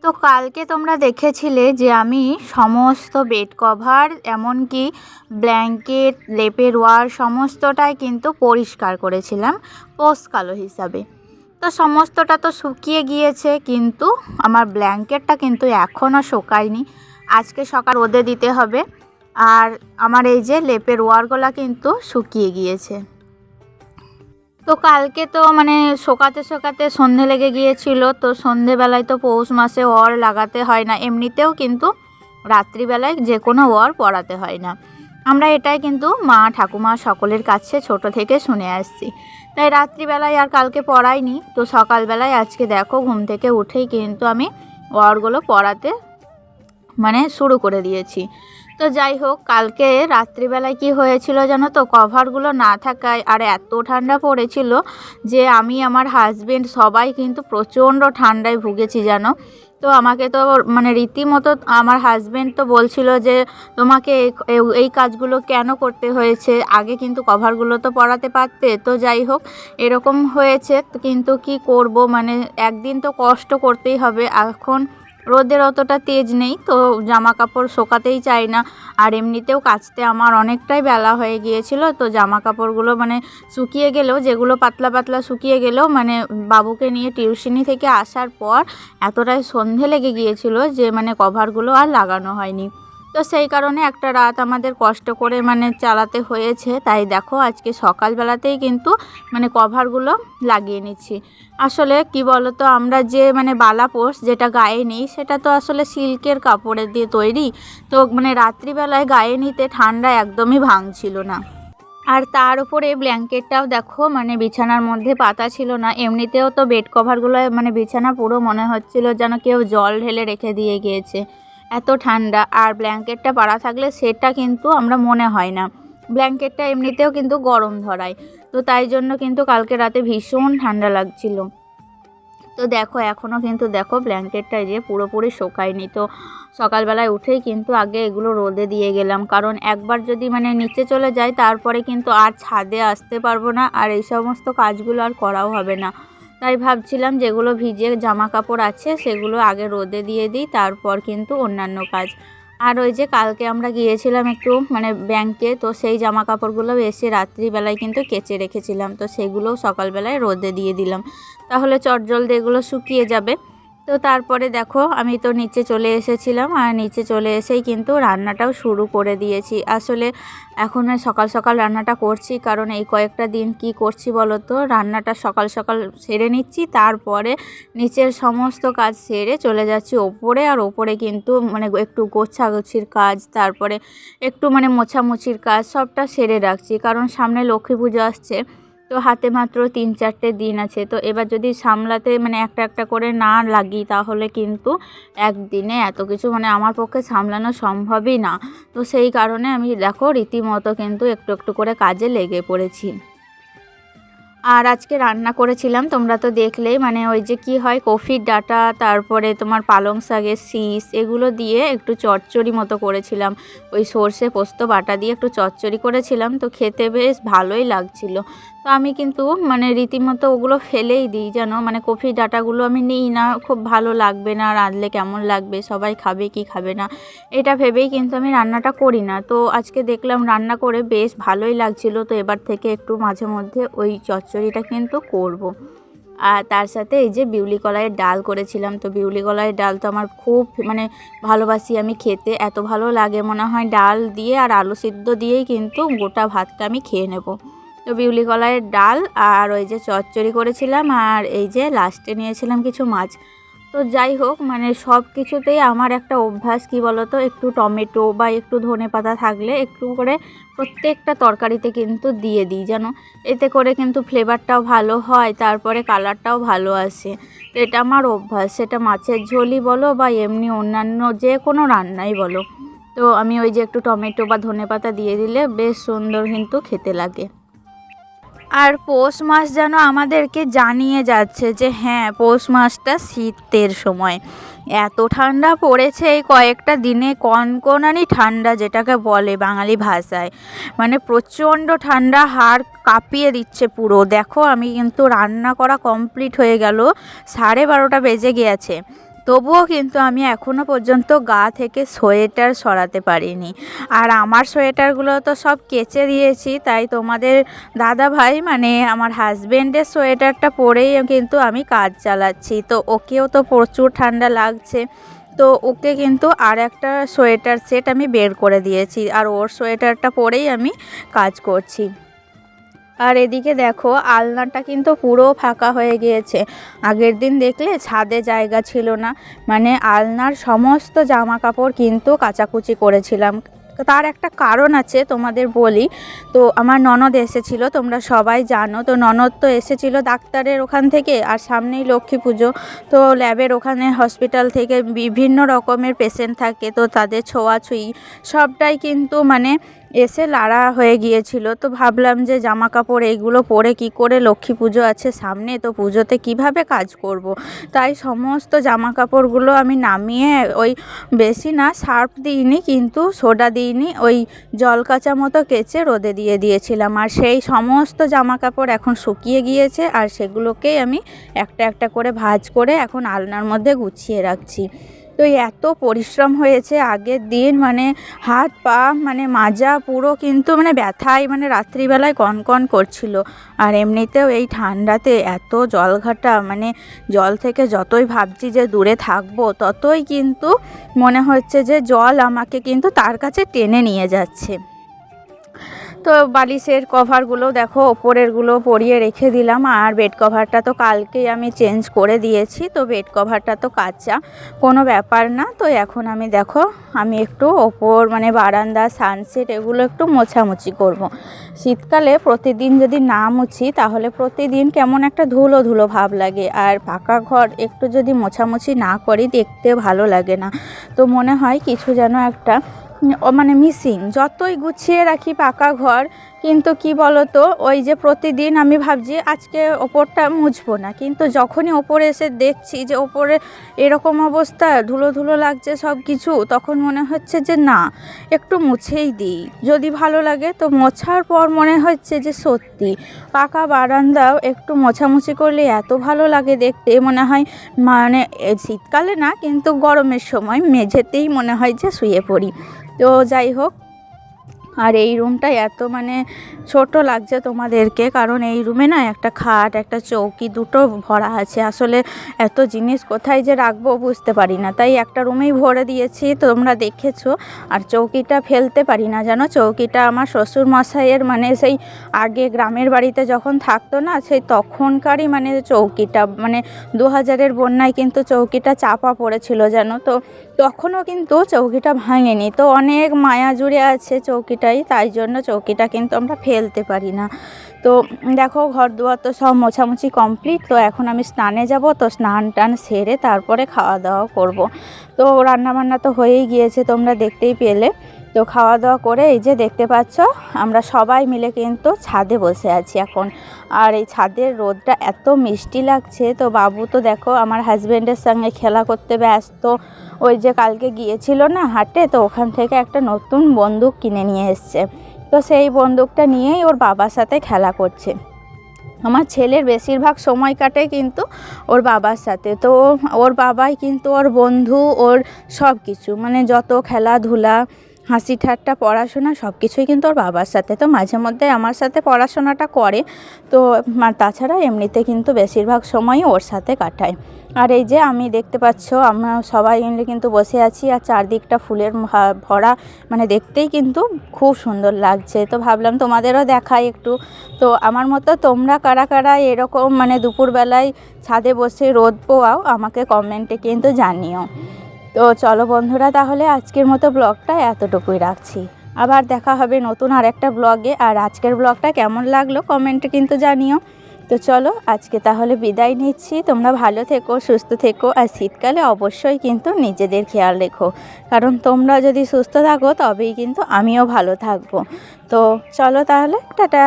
তো কালকে তোমরা দেখেছিলে যে আমি সমস্ত বেড কভার এমনকি ব্ল্যাঙ্কেট লেপের ওয়ার সমস্তটাই কিন্তু পরিষ্কার করেছিলাম পোস্ট কালো হিসাবে। তো সমস্তটা তো শুকিয়ে গিয়েছে, কিন্তু আমার ব্ল্যাঙ্কেটটা কিন্তু এখনও শুকায়নি। আজকে সকাল রোদে দিতে হবে। আর আমার এই যে লেপের ওয়ারগুলো কিন্তু শুকিয়ে গিয়েছে। তো কালকে তো শোকাতে শোকাতে সন্ধে লেগে গিয়েছিল। তো সন্ধেবেলায় তো পৌষ মাসে ওর লাগাতে হয় না, এমনিতেও কিন্তু রাত্রিবেলায় যে কোনো ওর পরাতে হয় না। আমরা এটাই কিন্তু মা ঠাকুমা সকলের কাছে ছোট থেকে শুনে আসছি, তাই রাত্রিবেলায় আর কালকে পরাইনি। তো সকালবেলায় আজকে দেখো ঘুম থেকে উঠেই কিন্তু আমি ওরগুলো পরাতে শুরু করে দিয়েছি। তো যাই হোক, কালকে রাত্রিবেলায় কি হয়েছিল জানো তো, কভারগুলো না থাকায় আর এত ঠান্ডা পড়েছিল যে আমি আমার হাজবেন্ড সবাই কিন্তু প্রচণ্ড ঠান্ডায় ভুগেছি জানো। তো আমাকে তো রীতিমতো আমার হাজবেন্ড তো বলছিল যে তোমাকে এই কাজগুলো কেন করতে হয়েছে, আগে কিন্তু কভারগুলো তো পরাতে পারতে। তো যাই হোক, এরকম হয়েছে, কিন্তু কি করব, একদিন তো কষ্ট করতেই হবে। এখন রোদের অতটা তেজ নেই, তো জামা কাপড় শোকাতেই চাই না। আর এমনিতেও কাচতে আমার অনেকটাই বেলা হয়ে গিয়েছিল। তো জামা কাপড়গুলো শুকিয়ে গেলেও, যেগুলো পাতলা পাতলা শুকিয়ে গেলেও বাবুকে নিয়ে টিউশনি থেকে আসার পর এতটাই সন্ধে লেগে গিয়েছিল যে কভারগুলো আর লাগানো হয়নি। তো সেই কারণে একটা রাত আমাদের কষ্ট করে চালাতে হয়েছে। তাই দেখো আজকে সকালবেলাতেই কিন্তু কভারগুলো লাগিয়ে নিচ্ছি। আসলে কি বলো তো, আমরা যে বালাপোষ যেটা গায়ে নিই সেটা তো আসলে সিল্কের কাপড়ের দিয়ে তৈরি। তো রাত্রিবেলায় গায়ে নিতে ঠান্ডা একদমই ভাঙছিল না। আর তার উপরে ব্ল্যাঙ্কেটটাও দেখো বিছানার মধ্যে পাতা ছিল না। এমনিতেও তো বেড কভারগুলো বিছানা পুরো মনে হচ্ছিল যেন কেউ জল ঢেলে রেখে দিয়ে গিয়েছে, এত ঠান্ডা। আর ব্ল্যাঙ্কেটটা পাড়া থাকলে সেটা কিন্তু আমরা মনে হয় না, ব্ল্যাঙ্কেটটা এমনিতেও কিন্তু গরম ধরায়। তো তাই জন্য কিন্তু কালকে রাতে ভীষণ ঠান্ডা লাগছিল। তো দেখো এখনও কিন্তু দেখো ব্ল্যাঙ্কেটটা যে পুরোপুরি শোকায়নি। তো সকালবেলায় উঠেই কিন্তু আগে এগুলো রোদে দিয়ে গেলাম, কারণ একবার যদি নিচে চলে যায় তারপরে কিন্তু আর ছাদে আসতে পারবো না, আর এই সমস্ত কাজগুলো আর করাও হবে না। তাই ভাবছিলাম যেগুলো ভিজে জামা কাপড় আছে সেগুলো আগে রোদে দিয়ে দিই, তারপর কিন্তু অন্যান্য কাজ। আর ওই যে কালকে আমরা গিয়েছিলাম একটু ব্যাংকে, তো সেই জামা কাপড়গুলো এসে রাত্রিবেলায় কিন্তু কেচে রেখেছিলাম। তো সেগুলোও সকালবেলায় রোদে দিয়ে দিলাম, তাহলে চটজলদি এগুলো শুকিয়ে যাবে। তো তারপরে দেখো আমি তো নিচে চলে এসেছিলাম, আর নিচে চলে এসেই কিন্তু রান্নাটাও শুরু করে দিয়েছি। আসলে এখন সকাল সকাল রান্নাটা করছি, কারণ এই কয়েকটা দিন কি করছি বলো তো, রান্নাটা সকাল সকাল সেরে নিচ্ছি, তারপরে নিচের সমস্ত কাজ সেরে চলে যাচ্ছি ওপরে। আর ওপরে কিন্তু একটু গোছাগুছির কাজ, তারপরে একটু মোছামুছির কাজ সবটা সেরে রাখছি, কারণ সামনে লক্ষ্মী পুজো আসছে। তো হাতে মাত্র 3-4টে দিন আছে। তো এবার যদি সামলাতে একটা একটা করে না লাগি, তাহলে কিন্তু একদিনে এত কিছু আমার পক্ষে সামলানো সম্ভবই না। তো সেই কারণে আমি দেখো রীতিমতো কিন্তু একটু একটু করে কাজে লেগে পড়েছি। আর আজকে রান্না করেছিলাম তোমরা তো দেখলেই, ওই যে কি হয় কফির ডাঁটা, তারপরে তোমার পালং শাকের শীষ, এগুলো দিয়ে একটু চচ্চড়ি মতো করেছিলাম। ওই সর্ষে পোস্ত বাটা দিয়ে একটু চচ্চড়ি করেছিলাম, তো খেতে বেশ ভালোই লাগছিল। তো আমি কিন্তু রীতিমতো ওগুলো ফেলেই দিই যেন, কফির ডাঁটাগুলো আমি নিই না, খুব ভালো লাগবে না রাঁধলে, কেমন লাগবে, সবাই খাবে কি খাবে না, এটা ভেবেই কিন্তু আমি রান্নাটা করি না। তো আজকে দেখলাম রান্না করে বেশ ভালোই লাগছিল। তো এবার থেকে একটু মাঝে মধ্যে ওই চচ্চড়িটা কিন্তু করব। আর তার সাথে এই যে বিউলি কলাইয়ের ডাল করেছিলাম। তো বিউলি কলাইয়ের ডাল তো আমার খুব ভালোবাসি আমি খেতে, এত ভালো লাগে, মনে হয় ডাল দিয়ে আর আলু সিদ্ধ দিয়েই কিন্তু গোটা ভাতটা আমি খেয়ে নেব। তো বিউলি কলাইয়ের ডাল আর ওই যে চচ্চড়ি করেছিলাম, আর এই যে লাস্টে নিয়েছিলাম কিছু মাছ। তো যাই হোক, সব কিছুতেই আমার একটা অভ্যাস, কি বলো তো, একটু টমেটো বা একটু ধনেপাতা থাকলে একটু করে প্রত্যেকটা তরকারিতে কিন্তু দিয়ে দিই যেন, এতে করে কিন্তু ফ্লেভারটাও ভালো হয়, তারপরে কালারটাও ভালো আসে। তো এটা আমার অভ্যাস, সেটা মাছের ঝোলই বলো বা এমনি অন্যান্য যে কোনো রান্নাই বলো। তো আমি ওই যে একটু টমেটো বা ধনেপাতা দিয়ে দিলে বেশ সুন্দর কিন্তু খেতে লাগে। আর পৌষ মাস যেন আমাদেরকে জানিয়ে যাচ্ছে যে হ্যাঁ, পৌষ মাসটা শীতের সময়। এত ঠান্ডা পড়েছে এই কয়েকটা দিনে, কনকনানি ঠান্ডা যেটাকে বলে বাঙালি ভাষায়, প্রচণ্ড ঠান্ডা, হাড় কাঁপিয়ে দিচ্ছে পুরো। দেখো আমি কিন্তু রান্না করা কমপ্লিট হয়ে গেল, 12:30 বেজে গিয়েছে। তবুও কিন্তু আমি এখনও পর্যন্ত গা থেকে সোয়েটার সরাতে পারিনি। আর আমার সোয়েটারগুলো তো সব কেচে দিয়েছি, তাই তোমাদের দাদাভাই মানে আমার হাজবেন্ডের সোয়েটারটা পরেই কিন্তু আমি কাজ চালাচ্ছি। তো ওকেও তো প্রচুর ঠান্ডা লাগছে, তো ওকে কিন্তু আর একটা সোয়েটার সেট আমি বের করে দিয়েছি, আর ওর সোয়েটারটা পরেই আমি কাজ করছি। আর এদিকে দেখো আলনাটা কিন্তু পুরো ফাঁকা হয়ে গিয়েছে। আগের দিন দেখলে ছাদে জায়গা ছিল না, মানে আলনার সমস্ত জামা কাপড় কিন্তু কাচাকুচি করেছিলাম। তার একটা কারণ আছে তোমাদের বলি। তো আমার ননদ এসেছিল, তোমরা সবাই জানো। তো ননদ তো এসেছিল ডাক্তারের ওখান থেকে, আর সামনেই লক্ষ্মী পুজো। তো ল্যাবের ওখানে হসপিটাল থেকে বিভিন্ন রকমের পেশেন্ট থাকে, তো তাদের ছোঁয়াছুঁই সবটাই কিন্তু মানে এসে লাড়া হয়ে গিয়েছিল। তো ভাবলাম যে জামা কাপড় এইগুলো পরে কি করে, লক্ষ্মী পুজো আছে সামনে, তো পুজোতে কিভাবে কাজ করব। তাই সমস্ত জামা কাপড়গুলো আমি নামিয়ে ওই বেশি না সার্ফ দিইনি, কিন্তু সোডা দিইনি, ওই জল কাচা মতো কেচে রোদে দিয়ে দিয়েছিলাম। আর সেই সমস্ত জামা কাপড় এখন শুকিয়ে গিয়েছে, আর সেগুলোকেই আমি একটা একটা করে ভাঁজ করে এখন আলনার মধ্যে গুছিয়ে রাখছি। তো এত পরিশ্রম হয়েছে আগের দিন, মানে হাত পা মানে মাজা পুরো কিন্তু মানে ব্যথায় মানে রাত্রিবেলায় কনকন করছিল। আর এমনিতেও এই ঠান্ডাতে এত জল ঘাটা, মানে জল থেকে যতই ভাবছি যে দূরে থাকবো, ততই কিন্তু মনে হচ্ছে যে জল আমাকে কিন্তু তার কাছে টেনে নিয়ে যাচ্ছে। তো বালিশের কভারগুলো দেখো ওপরেরগুলো পরিয়ে রেখে দিলাম, আর বেড কভারটা তো কালকেই আমি চেঞ্জ করে দিয়েছি। তো বেড কভারটা তো কাঁচা, কোনো ব্যাপার না। তো এখন আমি দেখো আমি একটু ওপর মানে বারান্দা সানসেট এগুলো একটু মোছামুছি করব। শীতকালে প্রতিদিন যদি না মুছি তাহলে প্রতিদিন কেমন একটা ধুলো ধুলো ভাব লাগে, আর পাকা ঘর একটু যদি মোছামুছি না করি দেখতে ভালো লাগে না। তো মনে হয় কিছু যেন একটা মানে মিসিং। যতই গুছিয়ে রাখি পাকা ঘর, কিন্তু কি বলো তো, ওই যে প্রতিদিন আমি ভাবছি আজকে ওপরটা মুছবো না, কিন্তু যখনই ওপরে এসে দেখছি যে ওপরে এরকম অবস্থা, ধুলো ধুলো লাগছে সব কিছু, তখন মনে হচ্ছে যে না একটু মুছেই দিই, যদি ভালো লাগে। তো মোছার পর মনে হচ্ছে যে সত্যি পাকা বারান্দাও একটু মোছামুছি করলে এত ভালো লাগে দেখতে, মনে হয় মানে শীতকালে না কিন্তু গরমের সময় মেঝেতেই মনে হয় যে শুয়ে পড়ি। তো যাই হোক, আর এই রুমটা এত মানে ছোট লাগছে তোমাদেরকে, কারণ এই রুমে না একটা খাট একটা চৌকি দুটো ভরা আছে। আসলে এত জিনিস কোথায় যে রাখবো বুঝতে পারি না, তাই একটা রুমেই ভরে দিয়েছি, তোমরা দেখেছো। আর চৌকিটা ফেলতে পারি না জানো, চৌকিটা আমার শ্বশুর মশাইয়ের মানে সেই আগে গ্রামের বাড়িতে যখন থাকতো না, সেই তখনকারই মানে চৌকিটা, মানে 2000-এর বন্যায় কিন্তু চৌকিটা চাপা পড়েছিল জানো। তো তখনও কিন্তু চৌকিটা ভাঙেনি, তো অনেক মায়া জুড়ে আছে চৌকিটাই, তাই জন্য চৌকিটা কিন্তু আমরা ফেলতে পারি না। তো দেখো ঘর দুয়ার তো সব মোছামুছি কমপ্লিট। তো এখন আমি স্নানে যাব, তো স্নান টান সেরে তারপরে খাওয়া দাওয়া করব। তো রান্নাবান্না তো হয়েই গিয়েছে, তোমরা দেখতেই পেলে। তো খাওয়া দাওয়া করে এই যে দেখতে পাচ্ছ আমরা সবাই মিলে কিন্তু ছাদে বসে আছি এখন। আর এই ছাদের রোদটা এত মিষ্টি লাগছে। তো বাবু তো দেখো আমার হাজব্যান্ডের সঙ্গে খেলা করতে ব্যস্ত। ওই যে কালকে গিয়েছিল না হাটে, তো ওখান থেকে একটা নতুন বন্দুক কিনে নিয়ে এসছে। তো সেই বন্দুকটা নিয়েই ওর বাবার সাথে খেলা করছে। আমার ছেলের বেশিরভাগ সময় কাটে কিন্তু ওর বাবার সাথে। তো ওর বাবাই কিন্তু ওর বন্ধু, ওর সব কিছু, মানে যত খেলাধুলা হাসি ঠাট্টা পড়াশোনা সব কিছুই কিন্তু ওর বাবার সাথে। তো মাঝে মধ্যে আমার সাথে পড়াশোনাটা করে, তো তাছাড়া এমনিতে কিন্তু বেশিরভাগ সময়ই ওর সাথে কাটায়। আর এই যে আমি দেখতে পাচ্ছ আমরা সবাই মিলে কিন্তু বসে আছি, আর চারদিকটা ফুলের ভরা, মানে দেখতেই কিন্তু খুব সুন্দর লাগছে। তো ভাবলাম তোমাদেরও দেখাই একটু। তো আমার মতো তোমরা কারা কারা এরকম মানে দুপুরবেলায় ছাদে বসে রোদ পোয়াও আমাকে কমেন্টে কিন্তু জানিও। তো চলো বন্ধুরা, তাহলে আজকের মতো ব্লগটা এতটুকুই রাখছি। আবার দেখা হবে নতুন আরেকটা ব্লগে। আর আজকের ব্লগটা কেমন লাগলো কমেন্টে কিন্তু জানিও। তো চলো আজকে তাহলে বিদায় নিচ্ছি। তোমরা ভালো থেকো, সুস্থ থেকো, আর শীতকালে অবশ্যই কিন্তু নিজেদের খেয়াল রেখো, কারণ তোমরা যদি সুস্থ থাকো তবেই কিন্তু আমিও ভালো থাকবো। তো চলো তাহলে, টাটা।